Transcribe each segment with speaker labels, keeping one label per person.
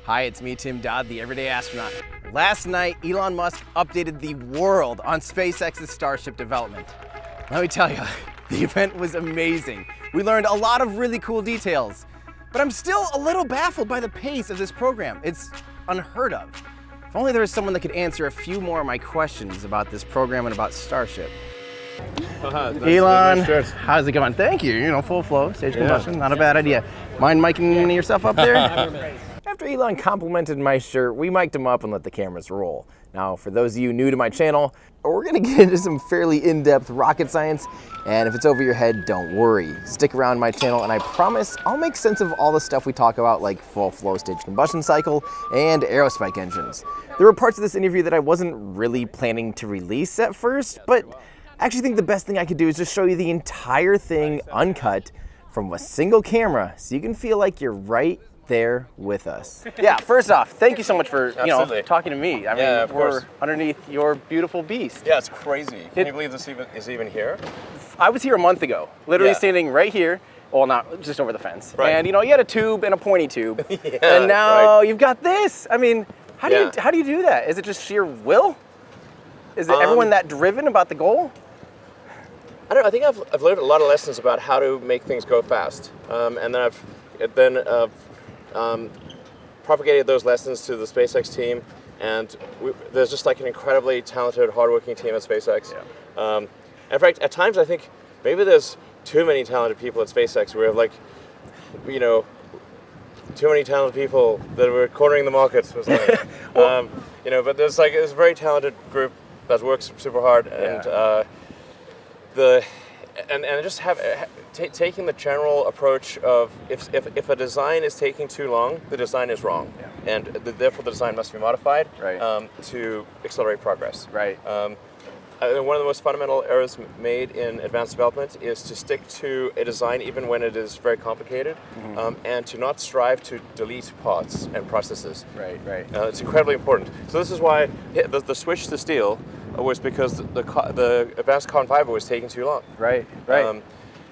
Speaker 1: Hi, it's me, Tim Dodd, the Everyday Astronaut. Last night, Elon Musk updated the world on SpaceX's Starship development. Let me tell you, the event was amazing. We learned a lot of really cool details, but I'm still a little baffled by the pace of this program. It's unheard of. If only there was someone that could answer a few more of my questions about this program and about Starship. Elon, how's it going? Thank you. You know, full flow, stage combustion, not a bad idea. Mind miking yourself up there? After Elon complimented my shirt, we mic'd him up and let the cameras roll. Now, for those of you new to my channel, we're gonna get into some fairly in-depth rocket science, and if it's over your head, don't worry. Stick around my channel, and I promise I'll make sense of all the stuff we talk about, like full flow stage combustion cycle and aerospike engines. There were parts of this interview that I wasn't really planning to release at first, but I actually think the best thing I could do is just show you the entire thing uncut from a single camera, so you can feel like you're right there with us. Yeah, first off, thank you so much for talking to me. I mean, we're underneath your beautiful beast.
Speaker 2: Yeah, it's crazy. Can you believe this is even here?
Speaker 1: I was here a month ago, literally standing right here. Well, not just over the fence. Right. And you had a tube and a pointy tube, and now you've got this. I mean, how do you do that? Is it just sheer will? Is it everyone that driven about the goal?
Speaker 2: I don't know. I think I've learned a lot of lessons about how to make things go fast, and then I've propagated those lessons to the SpaceX team, and there's just like an incredibly talented, hardworking team at SpaceX. Yeah. In fact, at times I think maybe there's too many talented people at SpaceX. We have too many talented people that were cornering the market. Or something. But there's a very talented group that works super hard, and taking the general approach of if a design is taking too long, the design is wrong, and therefore the design must be modified to accelerate progress.
Speaker 1: Right.
Speaker 2: One of the most fundamental errors made in advanced development is to stick to a design even when it is very complicated, and to not strive to delete parts and processes.
Speaker 1: Right.
Speaker 2: It's incredibly important. So this is why the switch to steel was because the advanced carbon fiber was taking too long.
Speaker 1: Right.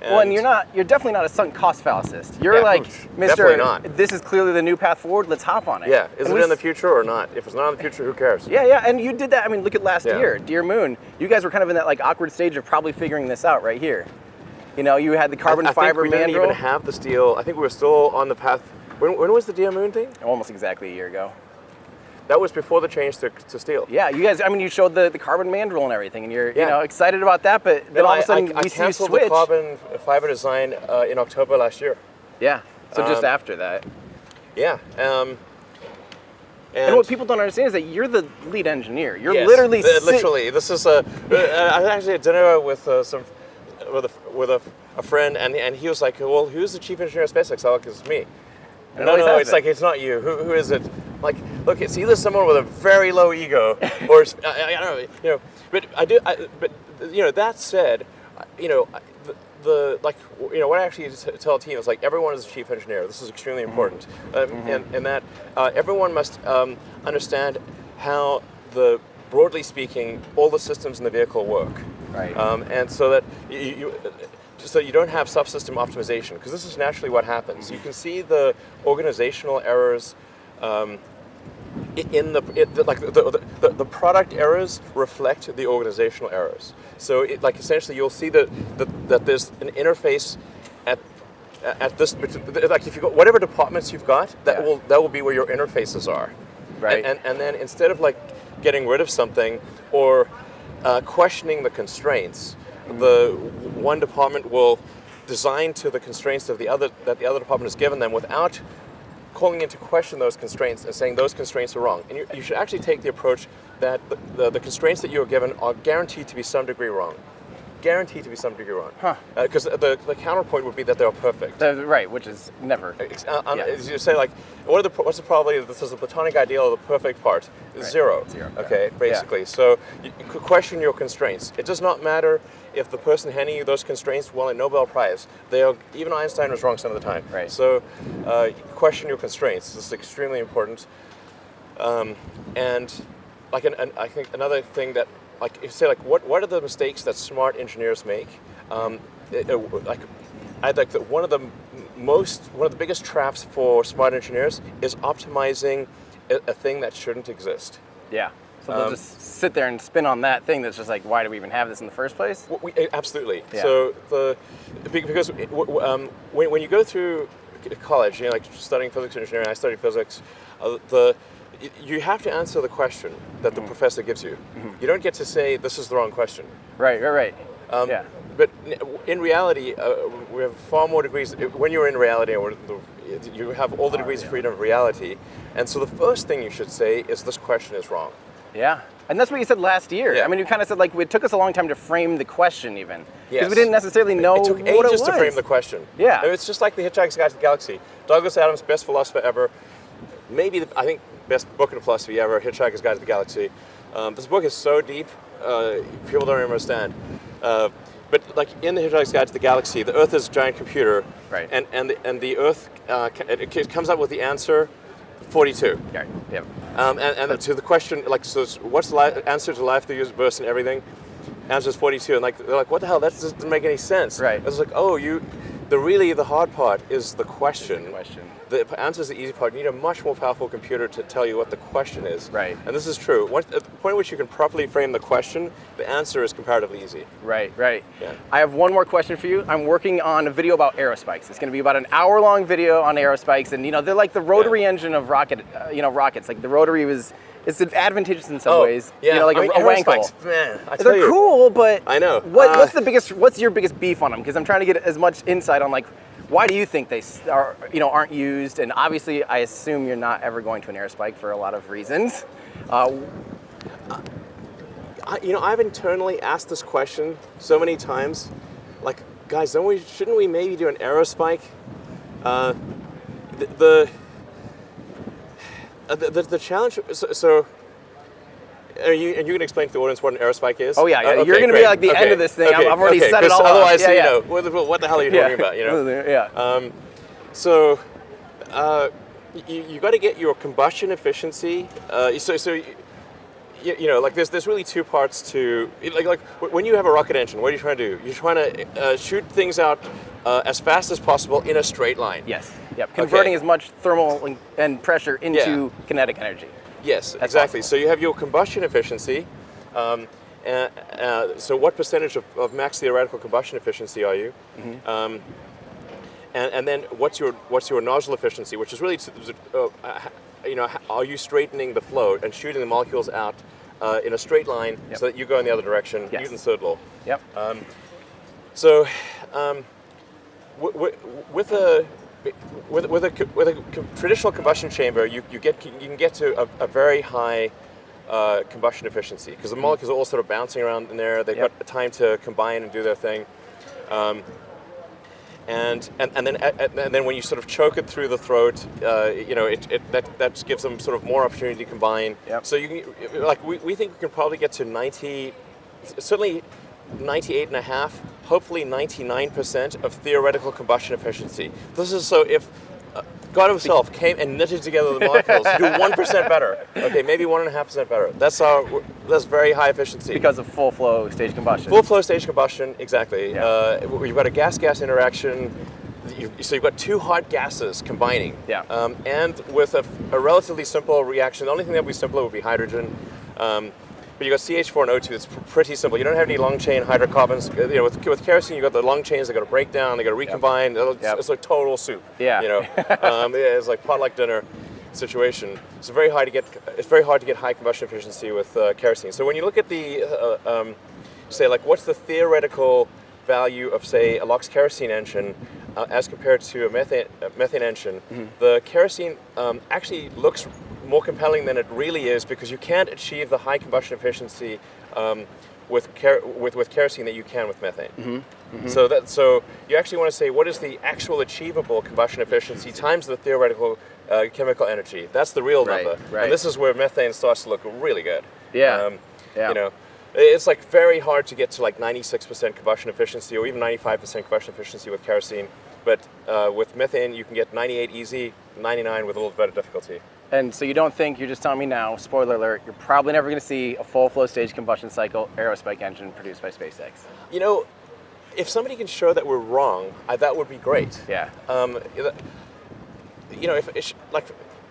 Speaker 1: And you're definitely not a sunk cost fallacyst. You're
Speaker 2: definitely not.
Speaker 1: This is clearly the new path forward, let's hop on it.
Speaker 2: Yeah, is it in the future or not? If it's not in the future, who cares?
Speaker 1: Yeah, and you did that, I mean, look at last year, Dear Moon. You guys were kind of in that awkward stage of probably figuring this out right here. You had the carbon fiber mandrel.
Speaker 2: We didn't even have the steel. I think we were still on the path. When was the Dear Moon thing?
Speaker 1: Almost exactly a year ago.
Speaker 2: That was before the change to steel.
Speaker 1: Yeah, you guys, I mean, you showed the carbon mandrel and everything, and you're excited about that, but then all of a sudden we see you switch.
Speaker 2: I canceled the carbon fiber design in October last year.
Speaker 1: Yeah, so just after that.
Speaker 2: Yeah.
Speaker 1: And what people don't understand is that you're the lead engineer. You're literally
Speaker 2: This is I was actually at dinner with a friend, and he was like, "Well, who's the chief engineer at SpaceX?" I was like, "It's me." No, it's like, it's not you. Who is it? Like, look, it's either someone with a very low ego, or I don't know, But that said, what I actually tell a team is everyone is a chief engineer. This is extremely important, and that everyone must understand how broadly speaking, all the systems in the vehicle work.
Speaker 1: Right.
Speaker 2: And so that so you don't have subsystem optimization, because this is naturally what happens. You can see the organizational errors the product errors reflect the organizational errors. So essentially you'll see that there's an interface at this, if you got whatever departments you've got, that will be where your interfaces are.
Speaker 1: Right.
Speaker 2: And then instead of getting rid of something or questioning the constraints, the one department will design to the constraints that the other department has given them without calling into question those constraints and saying those constraints are wrong. And you should actually take the approach that the constraints that you are given are guaranteed to be some degree wrong. Guaranteed to be some degree wrong. Because the counterpoint would be that they're perfect.
Speaker 1: Right, which is never.
Speaker 2: You say what's the probability that this is the Platonic ideal of the perfect part? Right. Zero. Okay, basically. Yeah. So you question your constraints. It does not matter if the person handing you those constraints won a Nobel Prize. Even Einstein was wrong some of the time.
Speaker 1: Right.
Speaker 2: So question your constraints. This is extremely important. And I think another thing that you say what are the mistakes that smart engineers make? I think that one of the biggest traps for smart engineers is optimizing a thing that shouldn't exist.
Speaker 1: Yeah. So they'll just sit there and spin on that thing that's just like, why do we even have this in the first place?
Speaker 2: Absolutely.
Speaker 1: Yeah.
Speaker 2: So because when you go through college, like studying physics and engineering, I studied physics. You have to answer the question that the professor gives you. You don't get to say this is the wrong question.
Speaker 1: Right. Yeah.
Speaker 2: But in reality, we have far more degrees. When you're in reality, you have all the degrees of freedom of reality. And so the first thing you should say is this question is wrong.
Speaker 1: Yeah. And that's what you said last year.
Speaker 2: Yeah.
Speaker 1: I mean, you kind of said like it took us a long time to frame the question even. Because
Speaker 2: Yes.
Speaker 1: we didn't necessarily know
Speaker 2: It took
Speaker 1: what it
Speaker 2: ages
Speaker 1: was.
Speaker 2: to frame the question.
Speaker 1: Yeah.
Speaker 2: It's just like the Hitchhiker's Guide to the Galaxy. Douglas Adams, best philosopher ever. Maybe, I think, best book in philosophy ever, Hitchhiker's Guide to the Galaxy. This book is so deep, people don't understand. But like in the Hitchhiker's Guide to the Galaxy, the Earth is a giant computer.
Speaker 1: Right.
Speaker 2: And the Earth, it comes up with the answer 42.
Speaker 1: Okay. Yep.
Speaker 2: And to the question, like, so what's the answer to life, the universe, and everything? Answer is 42. And like, they're like, what the hell? That doesn't make any sense.
Speaker 1: Right.
Speaker 2: It's like, the hard part is the question. The answer is the easy part. You need a much more powerful computer to tell you what the question is.
Speaker 1: Right.
Speaker 2: And this is true. At the point at which you can properly frame the question, the answer is comparatively easy.
Speaker 1: Right.
Speaker 2: Yeah.
Speaker 1: I have one more question for you. I'm working on a video about aerospikes. It's going to be about an hour-long video on aerospikes, and they're like the rotary engine of rockets. Like the rotary it's advantageous in some ways.
Speaker 2: Yeah.
Speaker 1: Like a wankle.
Speaker 2: Man, I tell
Speaker 1: They're
Speaker 2: you.
Speaker 1: cool, but
Speaker 2: I know.
Speaker 1: What's your biggest beef on them? Because I'm trying to get as much insight on like why do you think they aren't used? And obviously, I assume you're not ever going to an aerospike for a lot of reasons.
Speaker 2: I've internally asked this question so many times. Like, guys, shouldn't we maybe do an aerospike? The challenge. So you can explain to the audience what an aerospike is?
Speaker 1: Oh yeah.
Speaker 2: Okay,
Speaker 1: You're going to be like the end of this thing. I've already set it all up.
Speaker 2: Otherwise,
Speaker 1: Yeah.
Speaker 2: what the hell are you talking about?
Speaker 1: Yeah.
Speaker 2: So you got to get your combustion efficiency. Like there's really two parts to like when you have a rocket engine, what are you trying to do? You're trying to shoot things out as fast as possible in a straight line.
Speaker 1: Yes. Yep. Converting as much thermal and pressure into kinetic energy.
Speaker 2: Yes,
Speaker 1: That's
Speaker 2: exactly.
Speaker 1: possible.
Speaker 2: So you have your combustion efficiency. So what percentage of max theoretical combustion efficiency are you? Mm-hmm. And then what's your nozzle efficiency, which is really are you straightening the flow and shooting the molecules out in a straight line so that you go in the other direction?
Speaker 1: Yes.
Speaker 2: Newton's third law.
Speaker 1: Yep.
Speaker 2: With a traditional combustion chamber, you can get to a very high combustion efficiency because the molecules are all sort of bouncing around in there. They've got time to combine and do their thing. And then when you sort of choke it through the throat, that gives them sort of more opportunity to combine.
Speaker 1: Yep.
Speaker 2: So you can, we think we can probably get to 90, certainly 98.5, hopefully 99% of theoretical combustion efficiency. This is so if God himself came and knitted together the molecules to do 1% better. Okay, maybe 1.5% better. That's very high efficiency.
Speaker 1: Because of full flow stage combustion.
Speaker 2: Full flow stage combustion, exactly.
Speaker 1: Yeah.
Speaker 2: You've got a gas-gas interaction. So you've got two hot gases combining.
Speaker 1: Yeah.
Speaker 2: And with a relatively simple reaction, the only thing that would be simpler would be hydrogen. But you got CH4 and O2. It's pretty simple. You don't have any long chain hydrocarbons. With kerosene, you got the long chains. They got to break down. They got to recombine. It's like total soup.
Speaker 1: Yeah.
Speaker 2: It's like potluck dinner situation. It's very hard to get high combustion efficiency with kerosene. So when you look at the what's the theoretical value of say a LOX kerosene engine as compared to a methane engine, the kerosene actually looks more compelling than it really is because you can't achieve the high combustion efficiency with kerosene that you can with methane. So you actually want to say what is the actual achievable combustion efficiency times the theoretical chemical energy. That's the real number.
Speaker 1: Right.
Speaker 2: And this is where methane starts to look really good.
Speaker 1: Yeah.
Speaker 2: It's like very hard to get to like 96% combustion efficiency or even 95% combustion efficiency with kerosene. But with methane, you can get 98 easy, 99 with a little bit of difficulty.
Speaker 1: And so you don't think, you're just telling me now, spoiler alert, you're probably never going to see a full flow stage combustion cycle aerospike engine produced by SpaceX.
Speaker 2: if somebody can show that we're wrong, that would be great.
Speaker 1: Yeah.
Speaker 2: You know,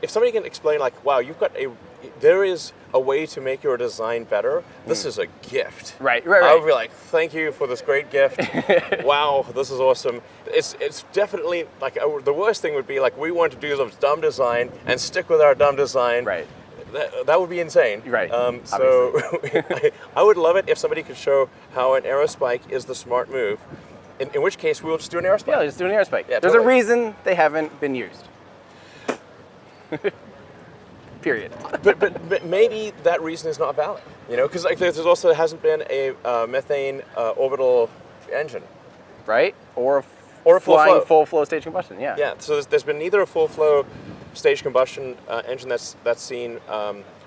Speaker 2: if somebody can explain like, wow, there is a way to make your design better. This is a gift.
Speaker 1: Right.
Speaker 2: I would be like, thank you for this great gift. Wow, this is awesome. It's definitely like the worst thing would be like we want to do some dumb design and stick with our dumb design.
Speaker 1: Right.
Speaker 2: That would be insane.
Speaker 1: Right.
Speaker 2: So I would love it if somebody could show how an aerospike is the smart move. In which case, we'll just do an aerospike.
Speaker 1: Yeah, just do an aerospike.
Speaker 2: Yeah,
Speaker 1: There's
Speaker 2: totally.
Speaker 1: a reason they haven't been used. Period.
Speaker 2: But maybe that reason is not valid. You know, because like there's also hasn't been a methane orbital engine.
Speaker 1: Right? Or a
Speaker 2: Or a
Speaker 1: flying
Speaker 2: full
Speaker 1: full flow stage combustion. Yeah.
Speaker 2: Yeah. So there's been neither a full flow stage combustion engine that's seen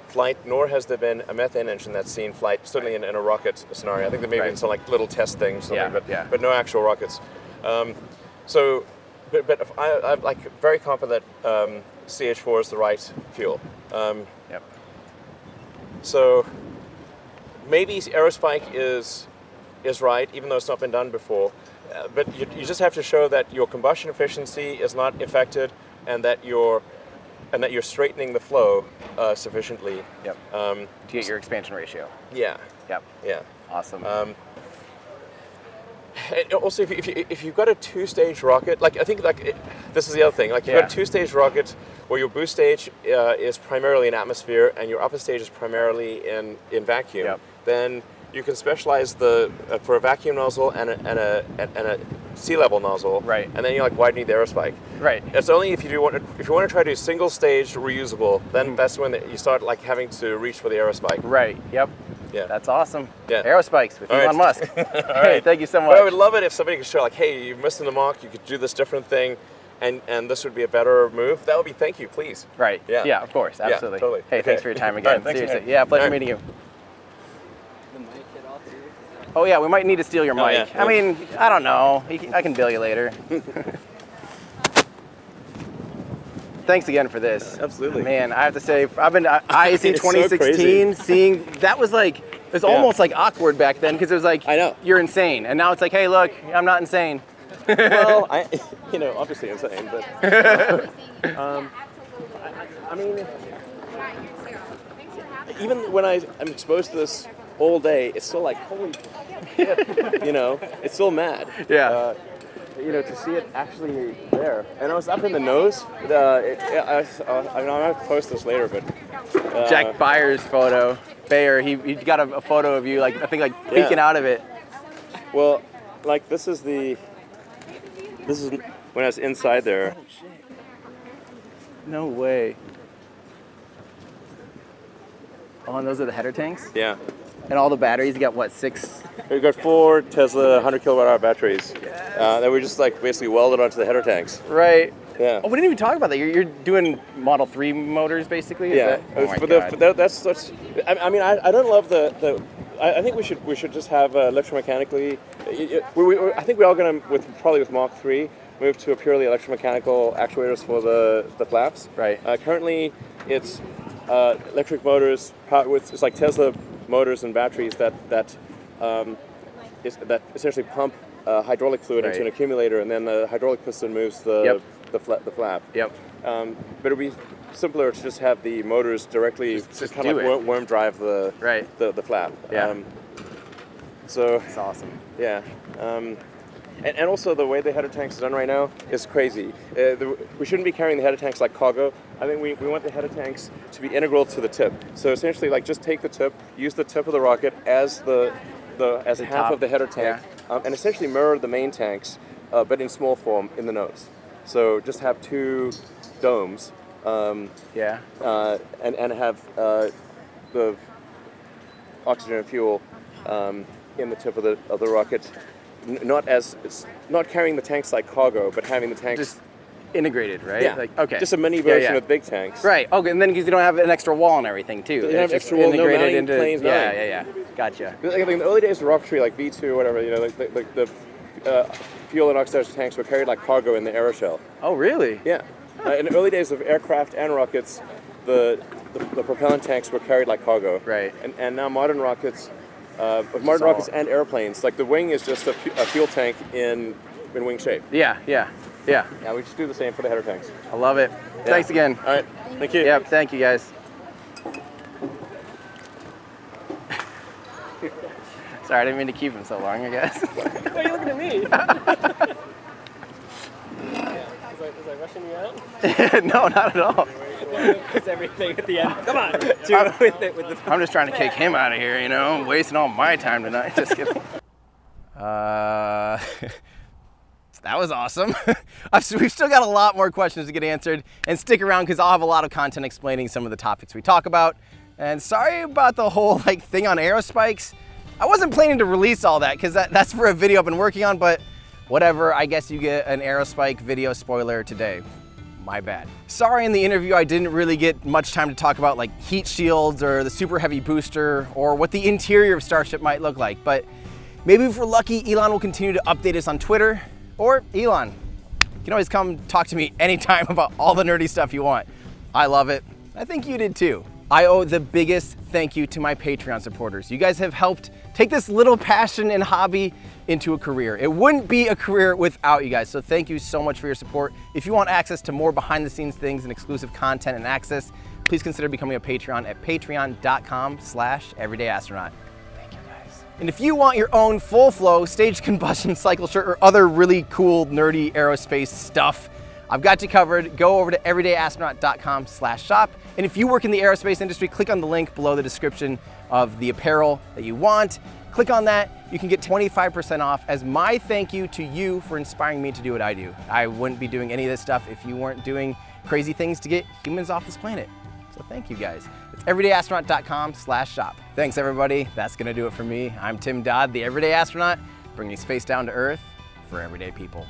Speaker 2: flight, nor has there been a methane engine that's seen flight. Certainly in a rocket scenario. I think there may have been some like little test things, but no actual rockets. But I'm like very confident that CH4 is the right fuel.
Speaker 1: Yep.
Speaker 2: So maybe aerospike is right, even though it's not been done before. But you just have to show that your combustion efficiency is not affected, and that you're straightening the flow sufficiently.
Speaker 1: Yep. To get your expansion ratio.
Speaker 2: Yeah.
Speaker 1: Yep.
Speaker 2: Yeah.
Speaker 1: Awesome.
Speaker 2: And also, if you've got a two-stage rocket, like I think this is the other thing. Like you've got a two-stage rocket where your boost stage is primarily in atmosphere and your upper stage is primarily in vacuum.
Speaker 1: Yep.
Speaker 2: Then you can specialize for a vacuum nozzle and a sea level nozzle.
Speaker 1: Right.
Speaker 2: And then why do you need the aerospike?
Speaker 1: Right.
Speaker 2: It's only if you want to try to do single stage reusable, then that's when you start like having to reach for the aerospike.
Speaker 1: Right. Yep.
Speaker 2: Yeah.
Speaker 1: That's awesome.
Speaker 2: Yeah.
Speaker 1: Aerospikes with Elon Musk. Hey, thank you so much.
Speaker 2: But I would love it if somebody could show like, hey, you're missing the mark. You could do this different thing, and this would be a better move. That would be thank you, please.
Speaker 1: Right.
Speaker 2: Yeah.
Speaker 1: Yeah. Of course. Absolutely.
Speaker 2: Yeah, totally.
Speaker 1: Hey,
Speaker 2: Okay.
Speaker 1: thanks for your time
Speaker 2: All
Speaker 1: again.
Speaker 2: right, thanks
Speaker 1: Seriously.
Speaker 2: again.
Speaker 1: Yeah. Pleasure
Speaker 2: All right.
Speaker 1: meeting you. Oh yeah, we might need to steal your mic.
Speaker 2: yeah.
Speaker 1: I mean, I don't know. I can bill you later. Thanks again for this.
Speaker 2: Absolutely.
Speaker 1: Man, I have to say, I've been IAC
Speaker 2: It's so
Speaker 1: 2016 seeing that was like it was almost like awkward back then because it was like
Speaker 2: I know.
Speaker 1: you're insane, and now it's like, hey, look, I'm not insane.
Speaker 2: Well, obviously insane, but I mean, even when I'm exposed to this all day, it's still like, holy shit, it's still mad.
Speaker 1: Yeah.
Speaker 2: To see it actually there. And I was up in the nose. I'm going to post this later, but
Speaker 1: Jack Bayer's photo. Bayer, he got a photo of you, like I think like peeking out of it.
Speaker 2: Well, like this is when I was inside there.
Speaker 1: No way. Oh, and those are the header tanks?
Speaker 2: Yeah.
Speaker 1: And all the batteries, you got what, 6?
Speaker 2: We've got 4 Tesla 100 kilowatt hour batteries that were just like basically welded onto the header tanks.
Speaker 1: Right.
Speaker 2: Yeah.
Speaker 1: Oh, we didn't even talk about that. You're doing Model 3 motors, basically? Is that? Oh my God.
Speaker 2: That's such. I mean, I don't love the. I think we should just have electromechanically. I think we're all going to probably with Mach 3 move to a purely electromechanical actuators for the flaps.
Speaker 1: Right.
Speaker 2: Currently, it's electric motors. It's like Tesla motors and batteries that essentially pump hydraulic fluid into an accumulator, and then the hydraulic piston moves the flap.
Speaker 1: Yep.
Speaker 2: But it would be simpler to just have the motors directly
Speaker 1: Just
Speaker 2: kind of
Speaker 1: do
Speaker 2: like worm drive the flap.
Speaker 1: Yeah.
Speaker 2: So
Speaker 1: That's awesome.
Speaker 2: yeah. And also the way the header tanks are done right now is crazy. We shouldn't be carrying the header tanks like cargo. I think we want the header tanks to be integral to the tip. So essentially, like just take the tip, use the tip of the rocket as half
Speaker 1: top.
Speaker 2: of the header tank, and essentially mirror the main tanks, but in small form in the nose. So just have 2 domes. And have the oxygen and fuel in the tip of the rocket. Not carrying the tanks like cargo, but having the tanks
Speaker 1: Just integrated, right?
Speaker 2: Yeah.
Speaker 1: Like, okay.
Speaker 2: Just a mini version
Speaker 1: yeah.
Speaker 2: with big tanks.
Speaker 1: Right. Okay, and then because you don't have an extra wall and everything too.
Speaker 2: You have
Speaker 1: It's
Speaker 2: extra wall, no
Speaker 1: integrated
Speaker 2: mounting
Speaker 1: into
Speaker 2: planes,
Speaker 1: yeah. Gotcha.
Speaker 2: Like in the early days of rocketry, like V2 or whatever, the fuel and oxidized tanks were carried like cargo in the aeroshell.
Speaker 1: Oh, really?
Speaker 2: Yeah. In the early days of aircraft and rockets, the propellant tanks were carried like cargo.
Speaker 1: Right.
Speaker 2: And now modern rockets of modern rockets and airplanes. Like the wing is just a fuel tank in wing shape.
Speaker 1: Yeah.
Speaker 2: Yeah, we just do the same for the header tanks.
Speaker 1: I love it.
Speaker 2: Yeah.
Speaker 1: Thanks again.
Speaker 2: All right, thank you.
Speaker 1: Yep, thank you guys. Sorry, I didn't mean to keep him so long, I guess.
Speaker 3: Why are you looking at me? Was I rushing you out?
Speaker 1: No, not at all.
Speaker 3: It's everything at the end. Come on.
Speaker 1: I'm just trying to kick him out of here, you know? I'm wasting all my time tonight. Just kidding. That was awesome. We've still got a lot more questions to get answered, and stick around because I'll have a lot of content explaining some of the topics we talk about. And sorry about the whole thing on aerospikes. I wasn't planning to release all that because that's for a video I've been working on, but whatever, I guess you get an aerospike video spoiler today. My bad. Sorry, in the interview I didn't really get much time to talk about heat shields or the super heavy booster or what the interior of Starship might look like, but maybe if we're lucky, Elon will continue to update us on Twitter. Or Elon, you can always come talk to me anytime about all the nerdy stuff you want. I love it. I think you did too. I owe the biggest thank you to my Patreon supporters. You guys have helped take this little passion and hobby into a career. It wouldn't be a career without you guys, so thank you so much for your support. If you want access to more behind the scenes things and exclusive content and access, please consider becoming a Patreon at patreon.com/everydayastronaut. And if you want your own full flow staged combustion cycle shirt or other really cool nerdy aerospace stuff, I've got you covered. Go over to everydayastronaut.com/shop. And if you work in the aerospace industry, click on the link below the description of the apparel that you want. Click on that. You can get 25% off as my thank you to you for inspiring me to do what I do. I wouldn't be doing any of this stuff if you weren't doing crazy things to get humans off this planet. So thank you guys. It's everydayastronaut.com/shop. Thanks everybody. That's gonna do it for me. I'm Tim Dodd, the Everyday Astronaut, bringing space down to Earth for everyday people.